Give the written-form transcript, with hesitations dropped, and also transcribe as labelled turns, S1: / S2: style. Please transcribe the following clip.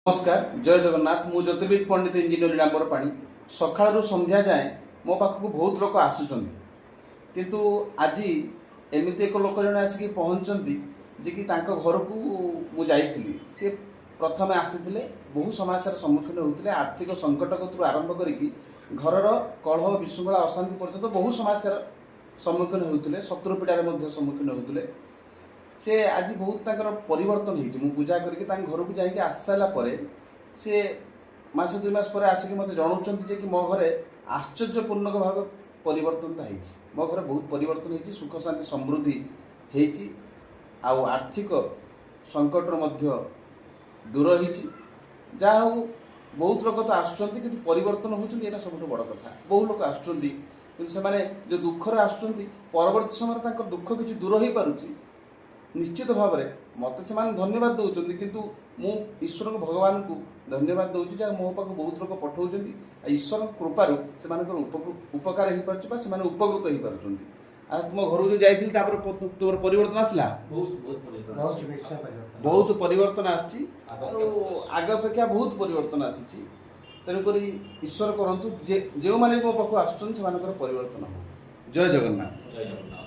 S1: नमस्कार जय जगन्नाथ मु ज्योतिर्विद पंडित इंजीनियर नीलांबर पाणी सकाळू संध्या जाए मो पाखक बहुत लोक आसुचंती किंतु आज एमती एक लोक जन आसिक पहुँचती जे कि तांको घर को मु जाइथिली से प्रथमे आसीथिले बहु समस्यार सम्मुखीन होते आर्थिक संकट कतु आरंभ करिकी घरर कलह विशृंखला अशांति पर्यंत बहु समस्यार सम्मुखीन होते शत्रु पीड़ार सम्मुखीन होते से आज बहुत तांकर परिवर्तन हो पूजा करके घर को जाकि आसी सारापर से मास दुई मास पर आसिक मत जनाऊँ कि मो घरे आश्चर्यपूर्णक भाव परिवर्तन हो घर बहुत परिवर्तन हो सुख शांति समृद्धि होती आर्थिक संकट दूर हो जहा हो बहुत लोग तो आसुँच कि परिवर्तन होता सब बड़ कथा बहु लोग आसुँच कि जो दुखर आसुँच परवर्त समय दुख किसी दूर हो पारुची निश्चित भाव में मत से धन्यवाद दौरान किंतु मु ईश्वर को भगवान को धन्यवाद दूसरी जहाँ मो पाक बहुत लोग पठाऊँ ईश्वर कृपार से उपकार हो पारे उपकृत हो पार्टी तुम घर जो जाइए तुम परिवर्तन आसला बहुत परिवर्तन आग अपेक्षा बहुत परिवर्तन आसी तेणुक ईश्वर करूँ जो मैंने मो पाक आस परिवर्तन हो जय जगन्नाथ।